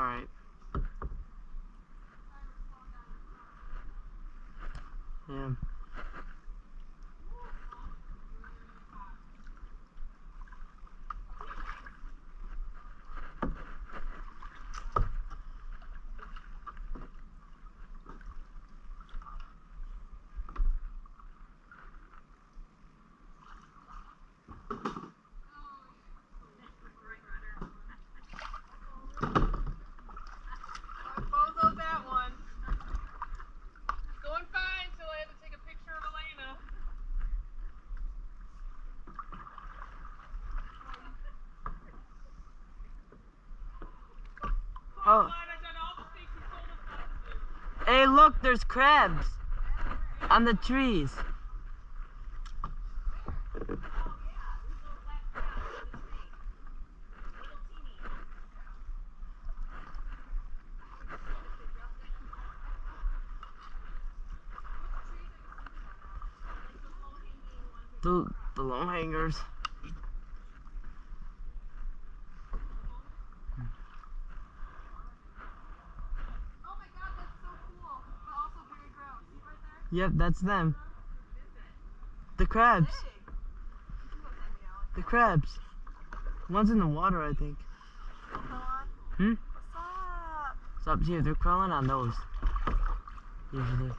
Alright. Yeah. Oh. Hey, look, there's crabs on the trees. The low hangers. Yep, that's them. The crabs. The crabs. One's in the water, I think. Hmm? What's up? Here, they're crawling on those. Usually.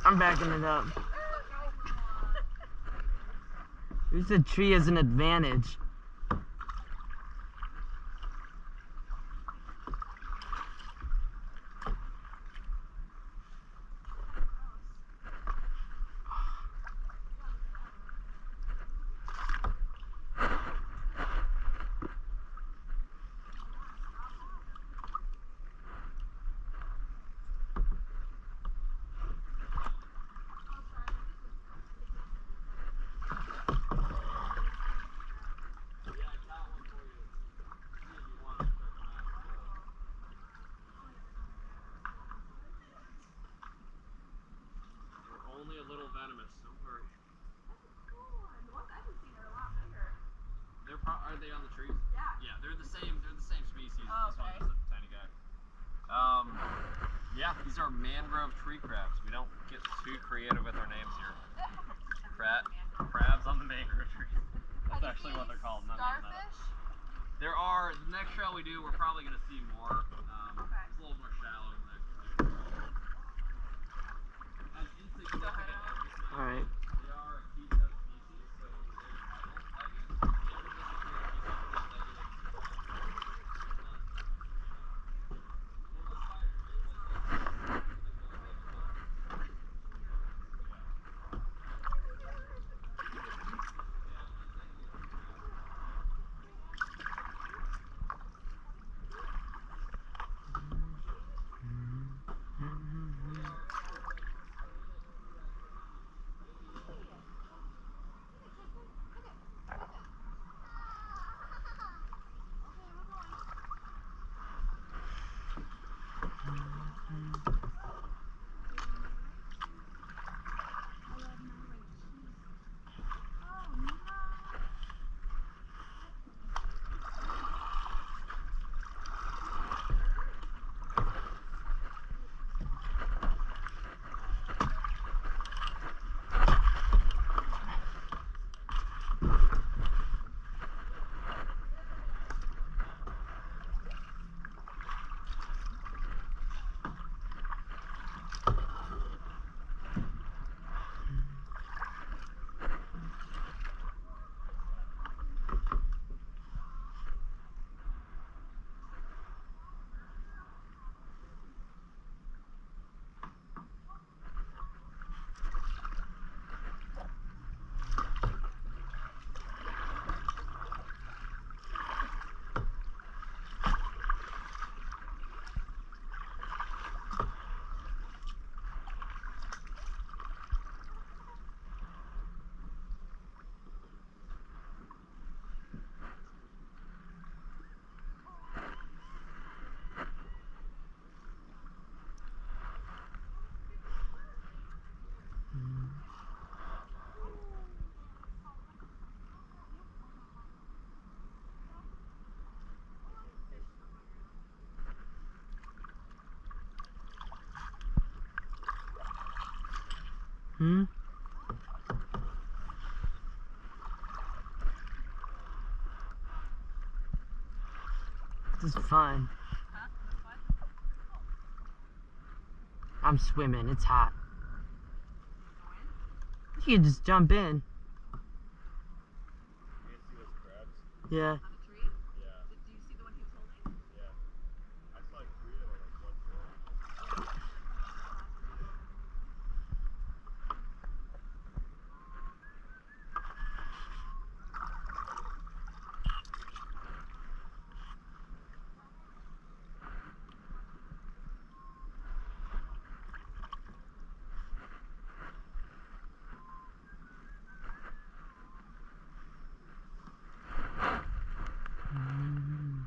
I'm backing it up. Use the tree as an advantage. Only a little venomous, don't worry. That's a cool one. The ones I've been seeing are a lot bigger. Are they on the trees? Yeah. Yeah, they're the same species. Oh, This okay. one's just a tiny guy. Yeah, these are mangrove tree crabs. We don't get too creative with our names here. Crabs on the mangrove trees. That's actually what they're called. Not starfish? There are, the next trail we do, we're probably going to see more. Okay. It's a little more shallow than that. As insignificant as this is, Alright. they are a key subspecies, so they're Hmm? This is fun. Huh? That's fun. I'm swimming. It's hot. Go in. You can just jump in. You see those crabs? Yeah. On the tree? Yeah. Do you see the one he was holding? Yeah. I saw 3 of them in one trail. Mm.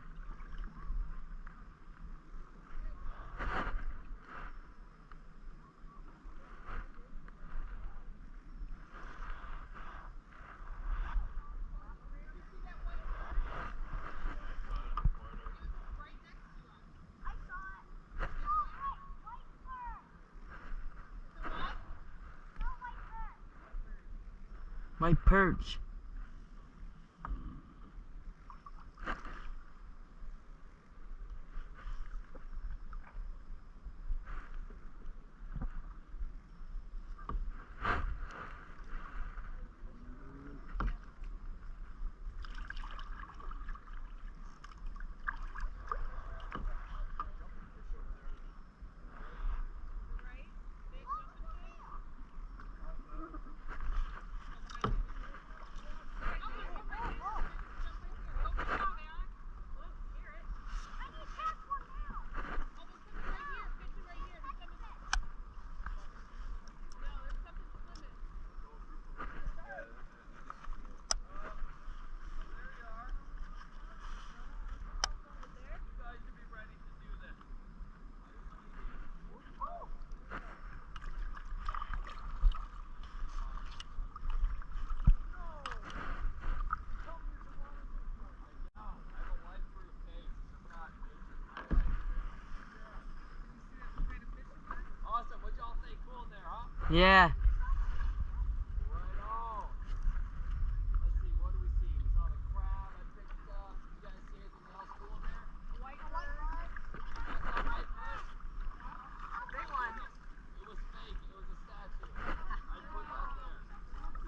White perch. Awesome. What'd y'all think? Cool in there, huh? Yeah. Right on. Let's see, what do we see? We saw the crab I picked up. You guys see anything else cool in there? White bird. That's a white bird. Big one. It was fake. It was a statue. I put that there. I'm a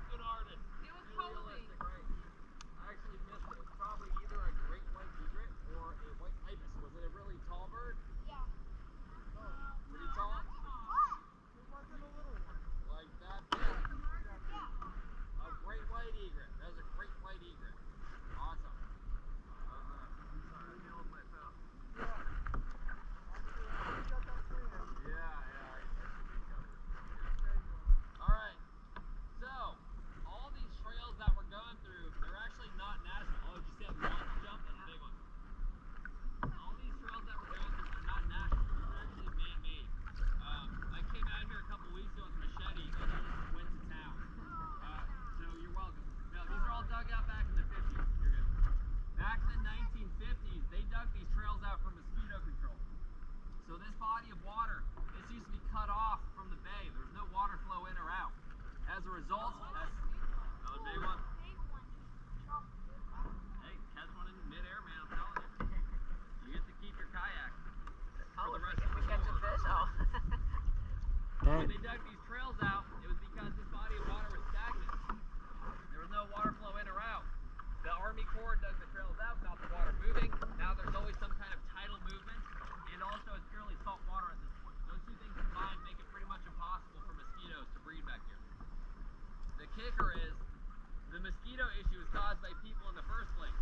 good artist. It was Too posing. realistic, right? I actually missed it. It's probably either a great white egret or a white ibis. Was it a really tall bird? Yeah. Pretty tall? It wasn't a little one. Like that big? A great white egret. That was a great white egret. Awesome. Sorry, I can't hold my phone. Yeah, I should be covered. Alright, so, all these trails that we're going through, they're actually not national. Oh, did you see that long jump? That's a big one. All these trails that we're going through, they're not national. They're actually man-made. I came out here a couple weeks ago with a machete and it just went to town. So you're welcome. No, these are all dug out back in the 50s. You're good. Back in the 1950s, they dug these trails out for mosquito control. So this body of water, this used to be cut off from the bay. There's no water flow in or out. As a result, that's another big one. Hey, catch one in midair, man, I'm telling you. You get to keep your kayak for the rest of the tour. fish? Oh. When they dug these trails out, it was because this body of water was stagnant. There was no water flow in or out. The Army Corps dug the trails out, got the water moving. Now there's always some kind of tidal movement, and also it's purely salt water at this point. Those two things combined make it pretty much impossible for mosquitoes to breed back here. The kicker is, the mosquito issue is caused by people in the first place.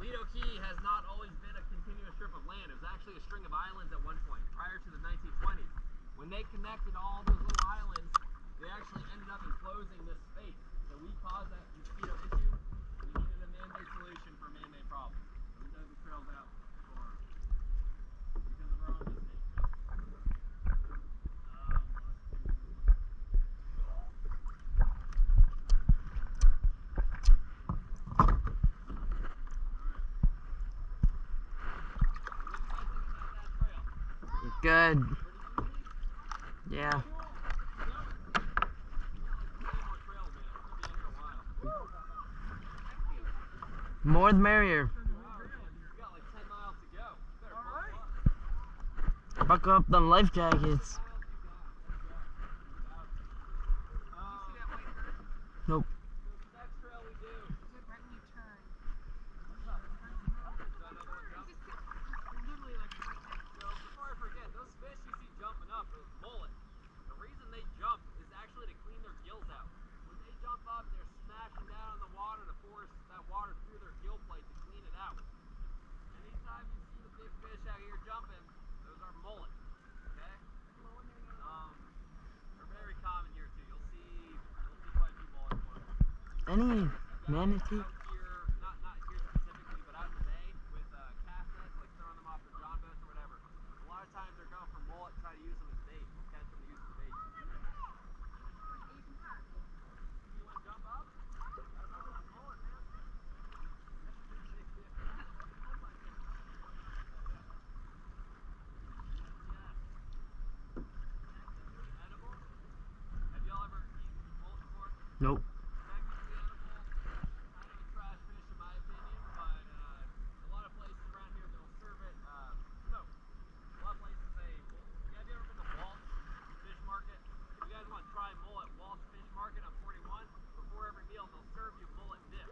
Lido Key has not always been a continuous strip of land. It was actually a string of islands at one point, prior to the 1920s. When they connected all those little islands, they actually ended up enclosing this space. So we caused that mosquito issue. We needed a man-made solution for a man-made problem. So we dug the trails out because of our own mistakes. Good. Yeah. More the merrier. You got like 10 miles to go. You better buckle up. Buckle up the life jackets. Miles you got. Let's go. Nope. So the next trail we do. Is it right when you turn? What's up? Is that another one jump? Literally like right next. So before I forget, those fish you see jumping up, those mullet, the reason they jump is actually to clean their gills out. When they jump up, they're smashing down in the water to force that water through their gill plate to clean it out. Anytime you see the big fish out here jumping, those are mullet. Okay? They're very common here too. You'll see quite a few mullet ones. Any manatee? Out here, not here specifically, but out in the bay with cast nets, like throwing them off their John boats or whatever. A lot of times they're going for mullet, try to use them as bait. We'll catch them to use as bait. You want to jump up? That's a mullet, man. Edible? Have y'all ever eaten mullet before? Nope. Technically edible, kind of a trash fish in my opinion, but a lot of places around here they'll serve it smoked. A lot of places have you ever been to Walt's Fish Market? If you guys want to try mullet, Walt's Fish Market on 41, before every meal they'll serve you mullet dip.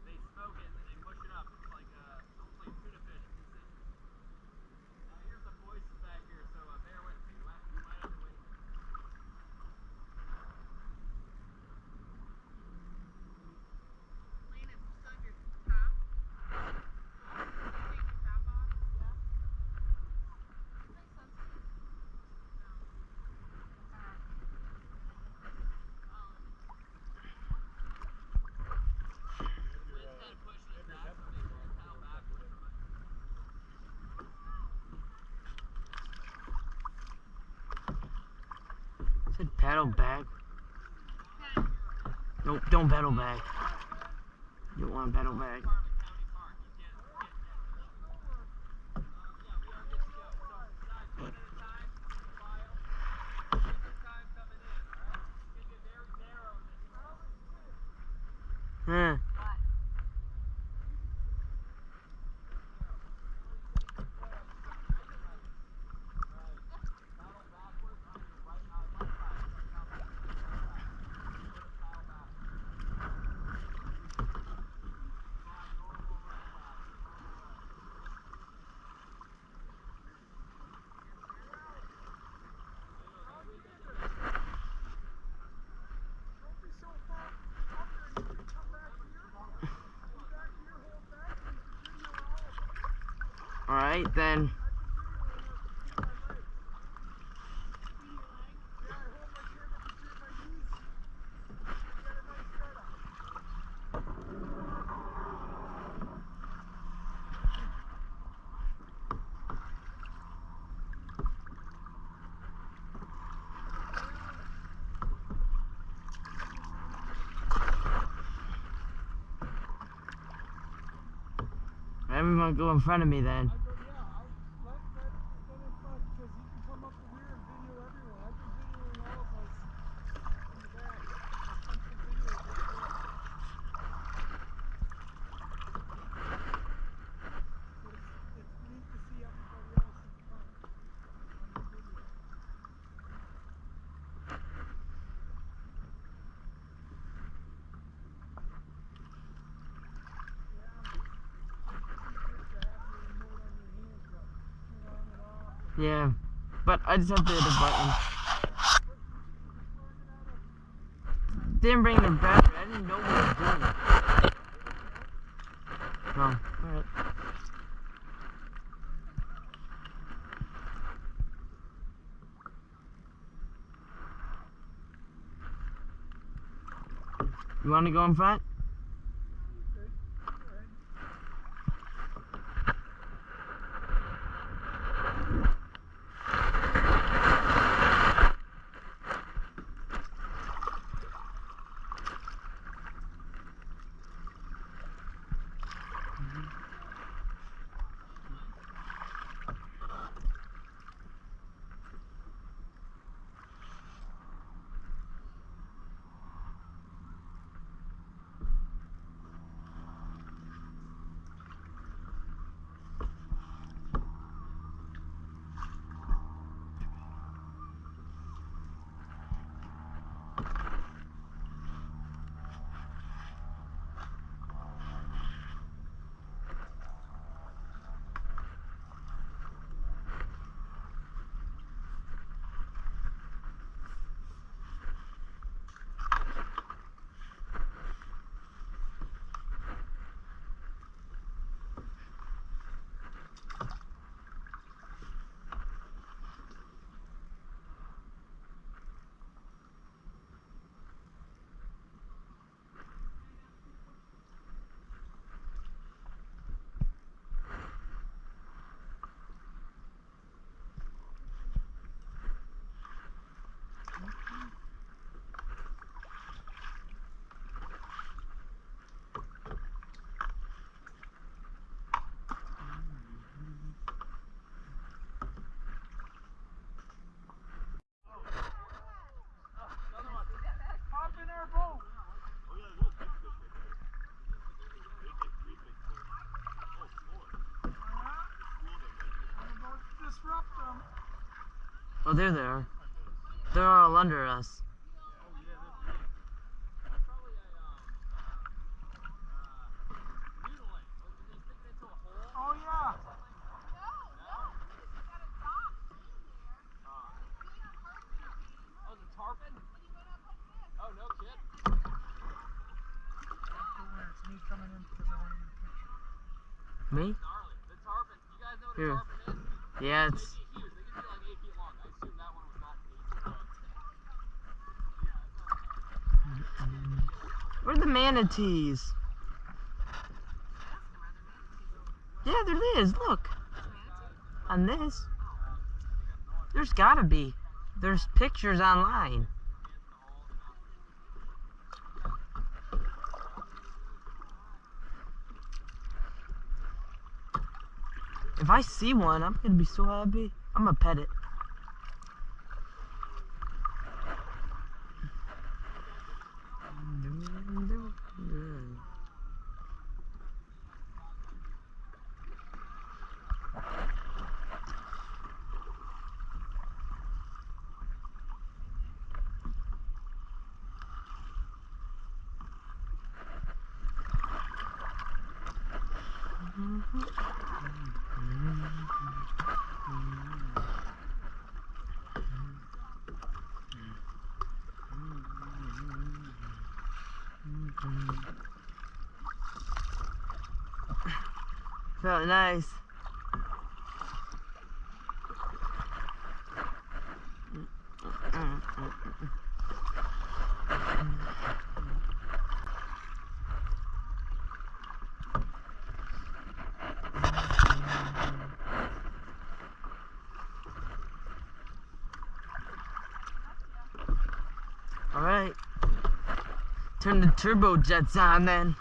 They smoke it and then they mush it up. It's like almost like tuna fish consistency. Now here's some voices back here, so bear with me. You might have to wait. Lane, if you still have your top, take your top off. Yeah. Makes sense. No. The wind's kind of pushing it back, so maybe we'll paddle backwards from it. Said paddle back. Nope, don't paddle back. You don't want to paddle back. Part of a county park. You can't get yeah, we are good to go. So guys, one at a time, single file. Take your time coming in, alright? It's gonna get very narrow in this trail. Huh. What? Paddle backwards on your right side. Left side. Now back. Paddle back. Now normal right side. Normal right. Alright, then. Everyone go in front of me then. Yeah, but I just have to hit the button. Didn't bring the battery. I didn't know what I was doing. Oh, alright. You want to go in front? Oh, there they are. They're all under us. Oh yeah. Oh, the tarpon? Oh, no kid. It's me coming in because I want to get a picture. Me? Gnarly. The tarpon. You guys know what Here. a tarpon is? Yeah, They it's. get huge. They can be like 8 feet long. I assume that one was not 8 feet long. Where are the manatees? Yeah, there is. Look. On this. There's gotta be. There's pictures online. If I see one, I'm gonna be so happy. I'm gonna pet it. Felt nice. Alright. Turn the turbo jets on then.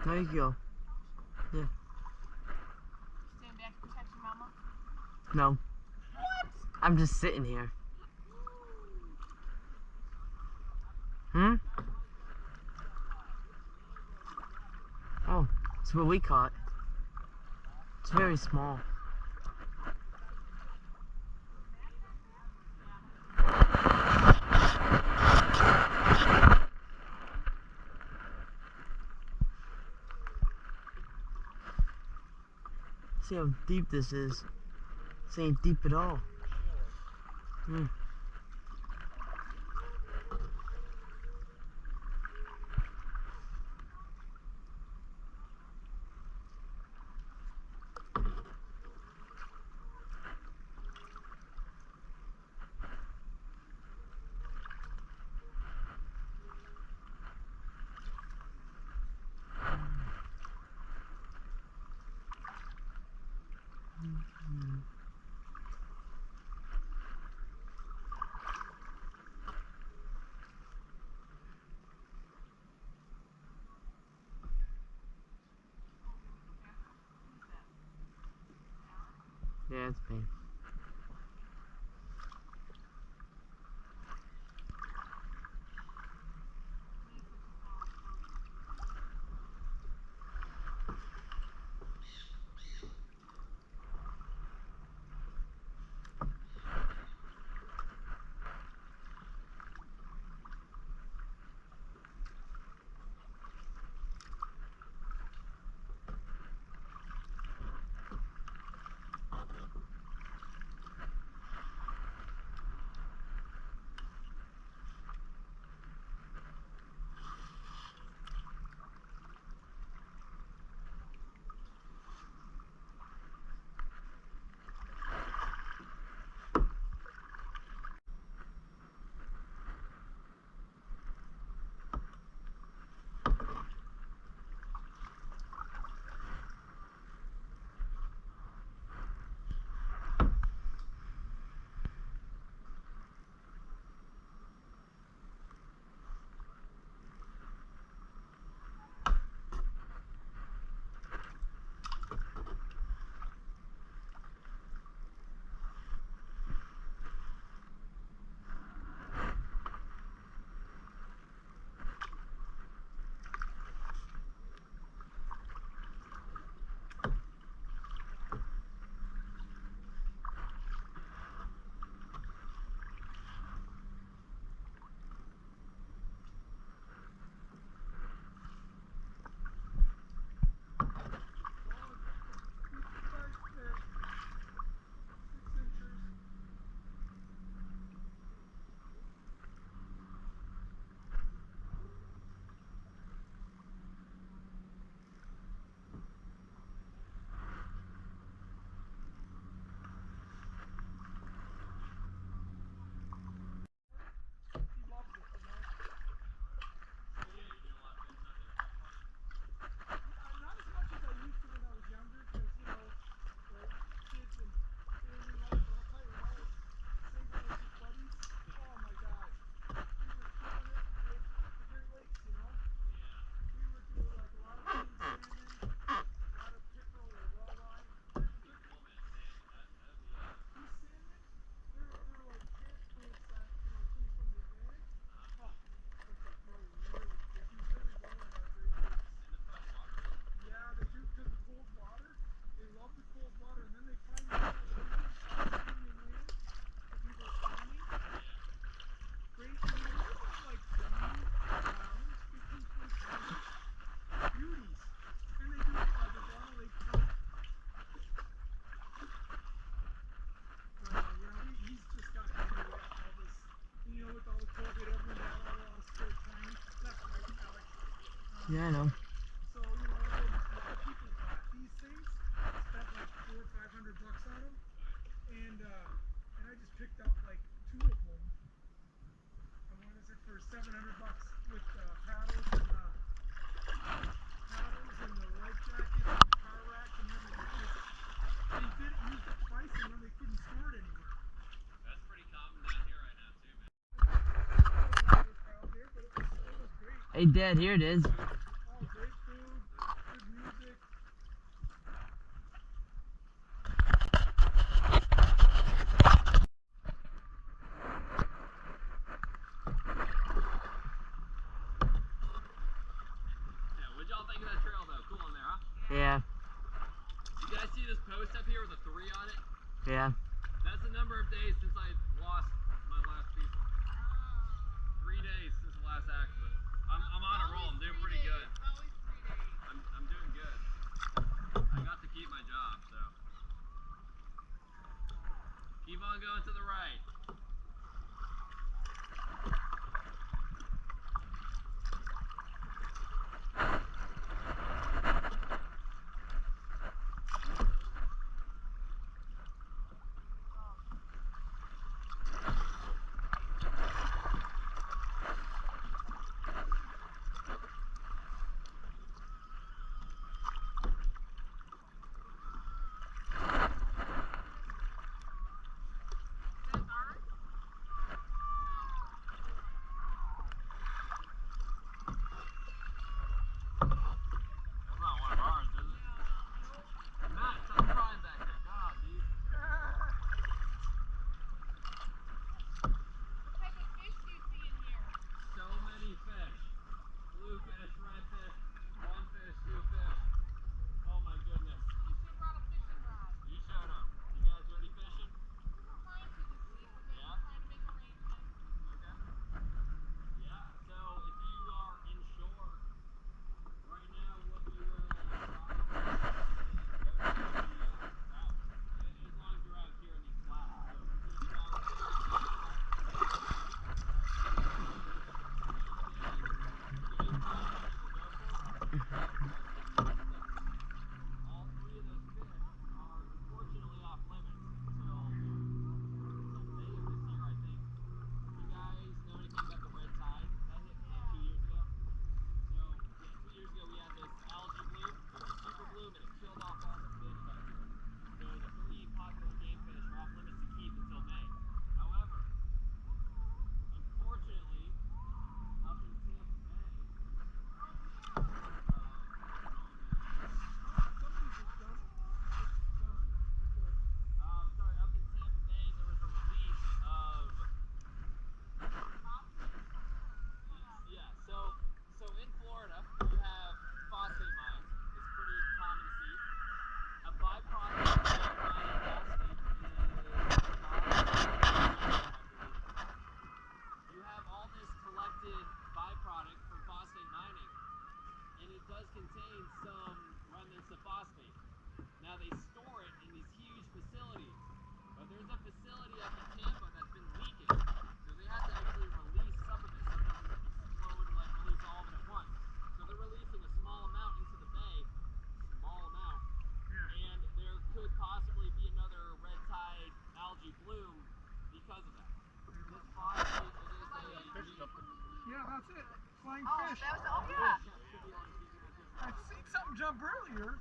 There you go. Stand back and protect your mama. No. I'm just sitting here. Hmm? Oh, it's what we caught. It's very small. See how deep this is. This ain't deep at all. Hmm. Yeah, it's me. Yeah, I know. So, you know, a lot of people bought these things, spent like $400 or $500 on them, and I just picked up like 2 of them. And what is it for $700 with paddles and the life jacket and the car rack and everything. They did use it twice and then they couldn't store it anywhere. That's pretty common down here right now too, man. There was a crowd there, but it was great. Hey, Dad, here it is. Oh, great food. Yeah, You guys see this post up here with a 3 on it? yeah. That's the number of days since I lost my last people. 3 days since the last accident. I'm on a roll. I'm doing pretty good. Always 3 days. I'm doing good. I got to keep my job, so. Keep on going to the right. That's not one of ours, is it? Matt, stop crying back there. God, dude. What type of fish do you see in here? So many fish. Blue fish, red fish, one fish, two fish. Oh my goodness. You should have brought a fishing rod. You showed up. You guys already fishing? We were going to this week. We're Yeah? trying to make arrangements. Okay. Yeah, so if you are inshore right now, what you will probably go to is go to the trout. As long as you're out here in these flats. So if you all 3 of those fish are unfortunately off limits until May of this year, I think. You guys know anything about the red tide that hit like 2 years ago? So, yeah, 2 years ago we had this algae bloom, it was a super bloom, and it killed off all the fish back here. So the 3 popular game fish are off limits to keep until May. However, unfortunately, up in Tampa Bay, sorry, up in Tampa Bay, there was a release of, yeah, so in Florida, you have phosphate mines. It's pretty common to see. A byproduct of mining phosphate is you have all this collected byproduct from phosphate mining, and it does contain some remnants of phosphate. Now they store it in these huge facilities, but there's a facility up in Tampa that's been leaking, so they have to actually release some of it so it doesn't explode and like release all of it at once. So they're releasing a small amount into the bay, small amount, and there could possibly be another red tide algae bloom because of that. This phosphate, it is a Yeah, that's it. Flying Oh, fish. that was, oh yeah. should be able to keep your attention. I've seen something jump earlier.